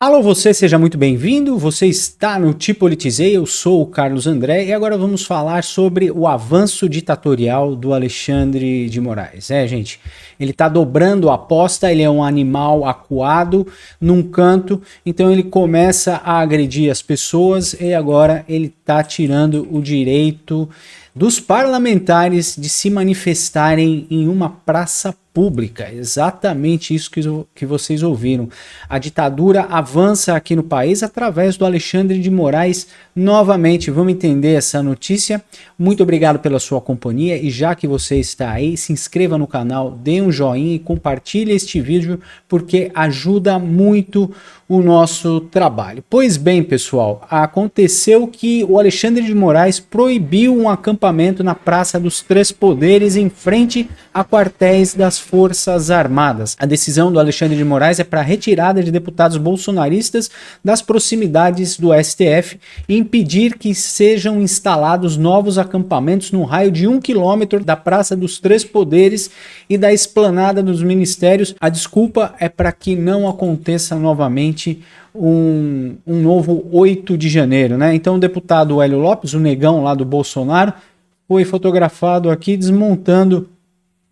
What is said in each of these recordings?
Alô, você, seja muito bem-vindo. Você está no Te Politizei, eu sou o Carlos André e agora vamos falar sobre o avanço ditatorial do Alexandre de Moraes. Gente, ele está dobrando a aposta, ele é um animal acuado num canto, então ele começa a agredir as pessoas e agora ele está tirando o direito dos parlamentares de se manifestarem em uma praça pública. Exatamente isso que vocês ouviram. A ditadura avança aqui no país através do Alexandre de Moraes. Novamente, vamos entender essa notícia. Muito obrigado pela sua companhia e já que você está aí, se inscreva no canal, dê um joinha e compartilhe este vídeo porque ajuda muito o nosso trabalho. Pois bem, pessoal, aconteceu que o Alexandre de Moraes proibiu um acampamento na Praça dos Três Poderes em frente a quartéis das Forças Armadas. A decisão do Alexandre de Moraes é para retirada de deputados bolsonaristas das proximidades do STF e impedir que sejam instalados novos acampamentos no raio de 1 quilômetro da Praça dos Três Poderes e da esplanada dos ministérios. A desculpa é para que não aconteça novamente um novo 8 de janeiro, né? Então o deputado Hélio Lopes, o negão lá do Bolsonaro, foi fotografado aqui desmontando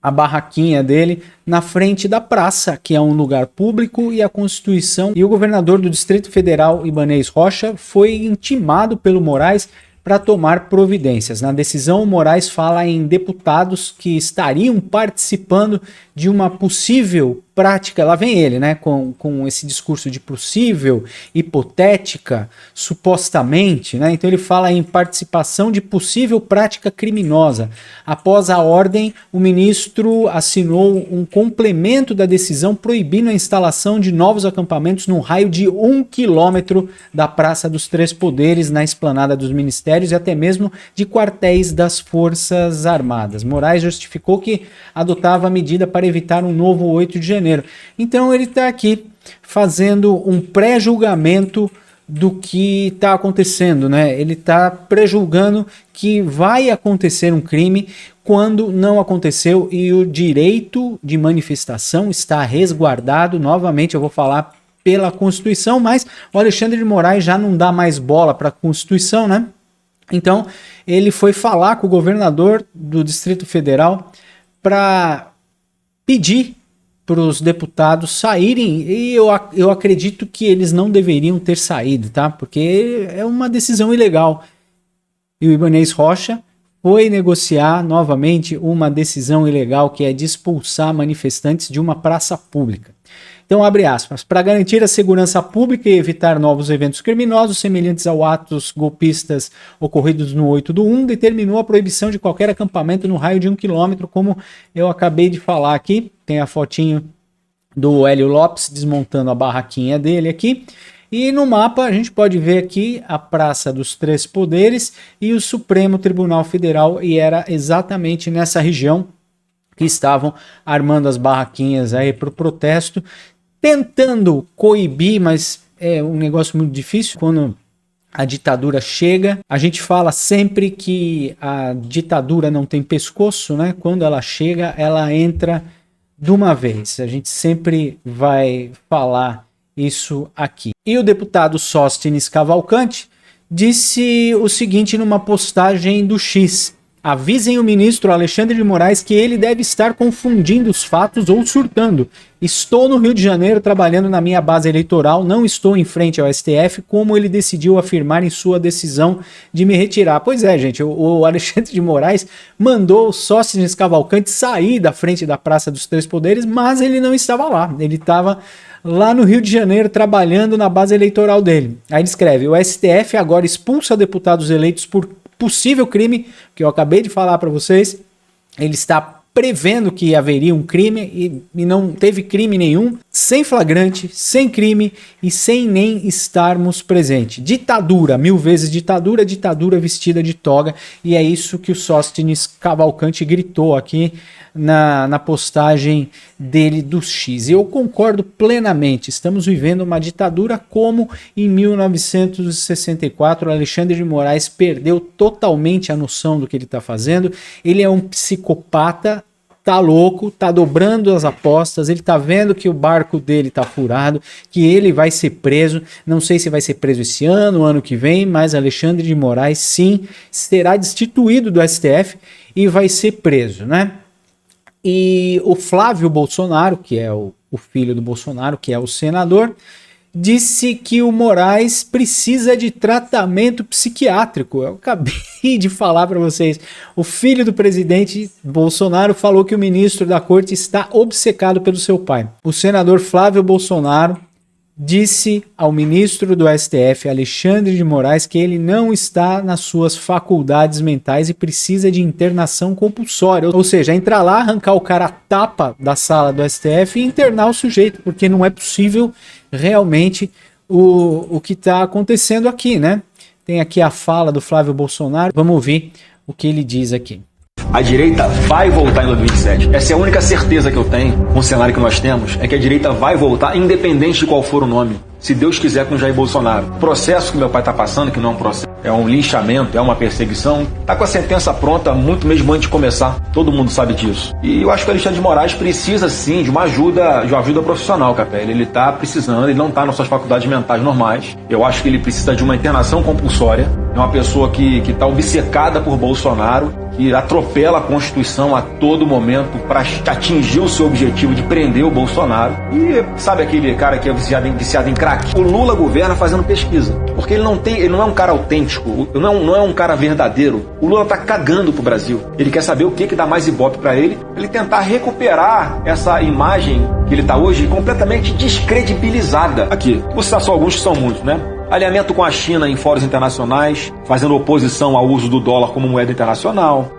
a barraquinha dele na frente da praça, que é um lugar público, e a Constituição. E o governador do Distrito Federal, Ibanez Rocha, foi intimado pelo Moraes para tomar providências. Na decisão, o Moraes fala em deputados que estariam participando de uma possível prática, lá vem ele, né, com esse discurso de possível, hipotética, supostamente, né, então ele fala em participação de possível prática criminosa. Após a ordem, o ministro assinou um complemento da decisão proibindo a instalação de novos acampamentos no raio de 1 quilômetro da Praça dos Três Poderes, na esplanada dos ministérios e até mesmo de quartéis das Forças Armadas. Moraes justificou que adotava a medida para evitar um novo 8 de janeiro. Então ele está aqui fazendo um pré-julgamento do que está acontecendo, né? Ele está pré-julgando que vai acontecer um crime quando não aconteceu e o direito de manifestação está resguardado. Novamente eu vou falar pela Constituição, mas o Alexandre de Moraes já não dá mais bola para a Constituição, né? Então ele foi falar com o governador do Distrito Federal para pedir para os deputados saírem, e eu acredito que eles não deveriam ter saído, tá? Porque é uma decisão ilegal. E o Ibanez Rocha foi negociar novamente uma decisão ilegal que é de expulsar manifestantes de uma praça pública. Então, abre aspas, para garantir a segurança pública e evitar novos eventos criminosos semelhantes aos atos golpistas ocorridos no 8/1, determinou a proibição de qualquer acampamento no raio de 1 quilômetro, como eu acabei de falar aqui. Tem a fotinho do Hélio Lopes desmontando a barraquinha dele aqui. E no mapa a gente pode ver aqui a Praça dos Três Poderes e o Supremo Tribunal Federal, e era exatamente nessa região que estavam armando as barraquinhas aí para o protesto, tentando coibir, mas é um negócio muito difícil quando a ditadura chega. A gente fala sempre que a ditadura não tem pescoço, né? Quando ela chega, ela entra de uma vez. A gente sempre vai falar isso aqui. E o deputado Sóstenes Cavalcante disse o seguinte numa postagem do X: avisem o ministro Alexandre de Moraes que ele deve estar confundindo os fatos ou surtando. Estou no Rio de Janeiro trabalhando na minha base eleitoral, não estou em frente ao STF, como ele decidiu afirmar em sua decisão de me retirar. Pois é, gente, o Alexandre de Moraes mandou o Sóstenes Cavalcante sair da frente da Praça dos Três Poderes, mas ele não estava lá. Ele estava lá no Rio de Janeiro trabalhando na base eleitoral dele. Aí ele escreve: o STF agora expulsa deputados eleitos por possível crime, que eu acabei de falar para vocês. Ele está prevendo que haveria um crime e não teve crime nenhum, sem flagrante, sem crime e sem nem estarmos presentes. Ditadura, 1000 vezes ditadura, ditadura vestida de toga, e é isso que o Sóstenes Cavalcante gritou aqui na postagem dele do X. Eu concordo plenamente, estamos vivendo uma ditadura como em 1964, Alexandre de Moraes perdeu totalmente a noção do que ele está fazendo, ele é um psicopata tá louco, tá dobrando as apostas, ele tá vendo que o barco dele tá furado, que ele vai ser preso, não sei se vai ser preso esse ano, ano que vem, mas Alexandre de Moraes sim será destituído do STF e vai ser preso, né? E o Flávio Bolsonaro, que é o filho do Bolsonaro, que é o senador, disse que o Moraes precisa de tratamento psiquiátrico. Eu acabei de falar para vocês. O filho do presidente Bolsonaro falou que o ministro da corte está obcecado pelo seu pai. O senador Flávio Bolsonaro disse ao ministro do STF, Alexandre de Moraes, que ele não está nas suas faculdades mentais e precisa de internação compulsória. Ou seja, entrar lá, arrancar o cara a tapa da sala do STF e internar o sujeito, porque não é possível realmente o que está acontecendo aqui, né? Tem aqui a fala do Flávio Bolsonaro, vamos ouvir o que ele diz aqui. A direita vai voltar em 2027. Essa é a única certeza que eu tenho com o cenário que nós temos, é que a direita vai voltar, independente de qual for o nome. Se Deus quiser, com Jair Bolsonaro. O processo que meu pai está passando, que não é um processo, é um linchamento, é uma perseguição, está com a sentença pronta muito mesmo antes de começar. Todo mundo sabe disso. E eu acho que o Alexandre de Moraes precisa sim de uma ajuda profissional, Capelli. Ele está precisando, ele não está nas suas faculdades mentais normais. Eu acho que ele precisa de uma internação compulsória. É uma pessoa que está obcecada por Bolsonaro, que atropela a Constituição a todo momento para atingir o seu objetivo de prender o Bolsonaro. E sabe aquele cara que é viciado em crack? O Lula governa fazendo pesquisa, porque ele não é um cara autêntico, não é um cara verdadeiro. O Lula tá cagando pro Brasil. Ele quer saber o que dá mais ibope para ele tentar recuperar essa imagem que ele tá hoje completamente descredibilizada. Aqui, vou citar só alguns que são muitos, né? Alinhamento com a China em fóruns internacionais, fazendo oposição ao uso do dólar como moeda internacional,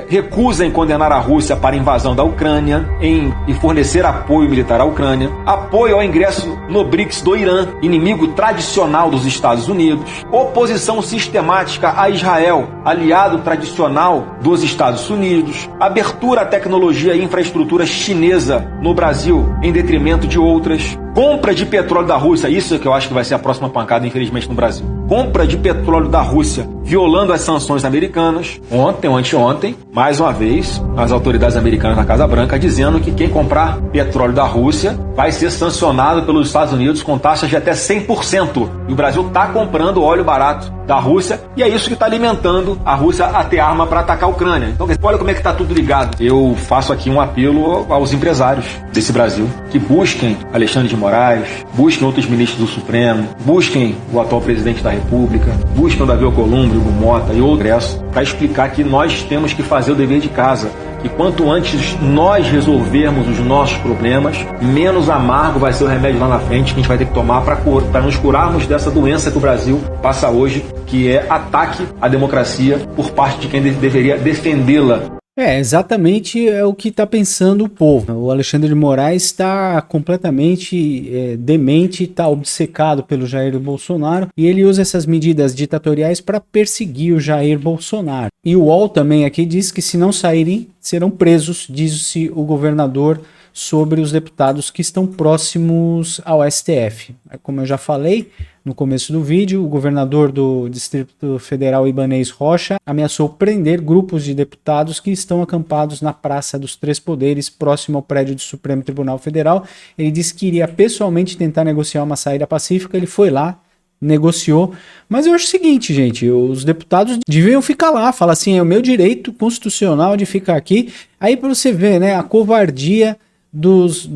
recusa em condenar a Rússia para a invasão da Ucrânia, em fornecer apoio militar à Ucrânia, apoio ao ingresso no BRICS do Irã, inimigo tradicional dos Estados Unidos, oposição sistemática a Israel, aliado tradicional dos Estados Unidos, abertura à tecnologia e infraestrutura chinesa no Brasil em detrimento de outras, compra de petróleo da Rússia, isso é que eu acho que vai ser a próxima pancada, infelizmente, no Brasil. Compra de petróleo da Rússia, violando as sanções americanas. Ontem ou anteontem, mais uma vez, as autoridades americanas na Casa Branca dizendo que quem comprar petróleo da Rússia vai ser sancionado pelos Estados Unidos com taxas de até 100%. E o Brasil está comprando óleo barato da Rússia e é isso que está alimentando a Rússia a ter arma para atacar a Ucrânia. Então, olha como é que está tudo ligado. Eu faço aqui um apelo aos empresários desse Brasil que busquem Alexandre de Moraes, busquem outros ministros do Supremo, busquem o atual presidente da República, busquem o Davi Alcolumbre, o Mota e outros para explicar que nós temos que fazer o dever de casa. E quanto antes nós resolvermos os nossos problemas, menos amargo vai ser o remédio lá na frente que a gente vai ter que tomar para nos curarmos dessa doença que o Brasil passa hoje, que é ataque à democracia por parte de quem deveria defendê-la. Exatamente é o que está pensando o povo. O Alexandre de Moraes está completamente demente, está obcecado pelo Jair Bolsonaro e ele usa essas medidas ditatoriais para perseguir o Jair Bolsonaro. E o UOL também aqui diz que se não saírem, serão presos, diz-se o governador sobre os deputados que estão próximos ao STF. Como eu já falei no começo do vídeo, o governador do Distrito Federal, Ibanez Rocha, ameaçou prender grupos de deputados que estão acampados na Praça dos Três Poderes, próximo ao prédio do Supremo Tribunal Federal. Ele disse que iria pessoalmente tentar negociar uma saída pacífica, ele foi lá, negociou, mas eu acho o seguinte, gente, os deputados deviam ficar lá, falar assim, é o meu direito constitucional de ficar aqui. Aí para você ver, né, a covardia dos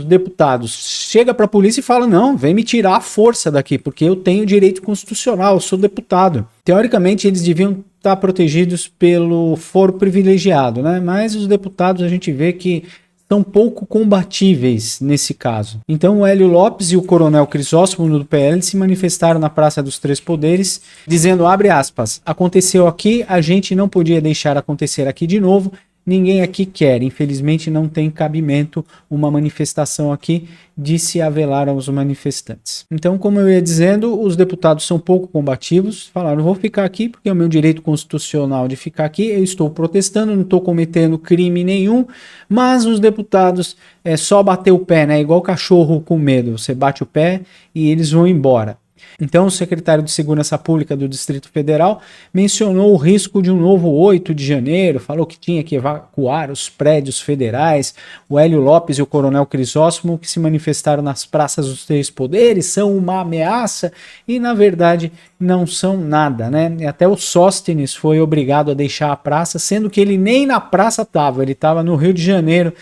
deputados, chega para a polícia e fala, não, vem me tirar a força daqui, porque eu tenho direito constitucional, eu sou deputado. Teoricamente eles deviam estar protegidos pelo foro privilegiado, né? Mas os deputados a gente vê que são pouco combatíveis nesse caso. Então o Hélio Lopes e o Coronel Crisóstomo do PL se manifestaram na Praça dos Três Poderes, dizendo, abre aspas, aconteceu aqui, a gente não podia deixar acontecer aqui de novo, ninguém aqui quer, infelizmente não tem cabimento uma manifestação aqui, disse Avelar aos manifestantes. Então, como eu ia dizendo, os deputados são pouco combativos, falaram, vou ficar aqui porque é o meu direito constitucional de ficar aqui, eu estou protestando, não estou cometendo crime nenhum, mas os deputados só bater o pé, né? Igual cachorro com medo, você bate o pé e eles vão embora. Então, o secretário de Segurança Pública do Distrito Federal mencionou o risco de um novo 8 de janeiro, falou que tinha que evacuar os prédios federais. O Hélio Lopes e o Coronel Crisóstomo, que se manifestaram nas praças dos três poderes, são uma ameaça e, na verdade, não são nada, né? E até o Sóstenes foi obrigado a deixar a praça, sendo que ele nem na praça estava, ele estava no Rio de Janeiro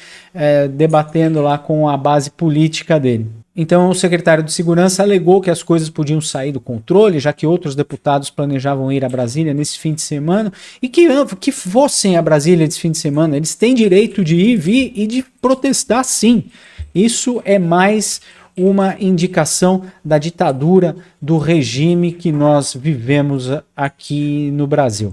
debatendo lá com a base política dele. Então, o secretário de Segurança alegou que as coisas podiam sair do controle, já que outros deputados planejavam ir a Brasília nesse fim de semana, e que fossem a Brasília esse fim de semana. Eles têm direito de ir, vir e de protestar, sim. Isso é mais uma indicação da ditadura, do regime que nós vivemos aqui no Brasil.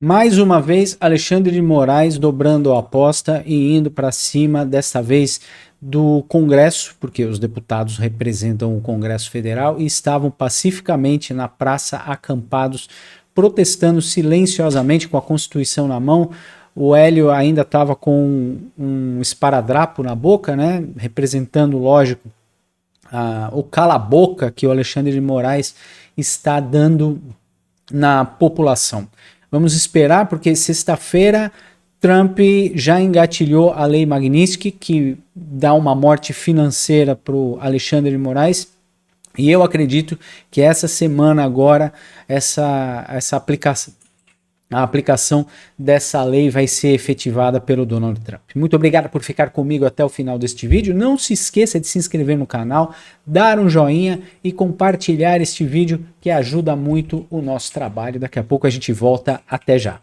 Mais uma vez, Alexandre de Moraes dobrando a aposta e indo para cima, desta vez do Congresso, porque os deputados representam o Congresso Federal e estavam pacificamente na praça acampados, protestando silenciosamente com a Constituição na mão. O Hélio ainda estava com um esparadrapo na boca, né, representando, lógico, o cala-boca que o Alexandre de Moraes está dando na população. Vamos esperar, porque sexta-feira Trump já engatilhou a Lei Magnitsky, que dá uma morte financeira para o Alexandre de Moraes. E eu acredito que essa semana agora, a aplicação dessa lei vai ser efetivada pelo Donald Trump. Muito obrigado por ficar comigo até o final deste vídeo. Não se esqueça de se inscrever no canal, dar um joinha e compartilhar este vídeo, que ajuda muito o nosso trabalho. Daqui a pouco a gente volta. Até já.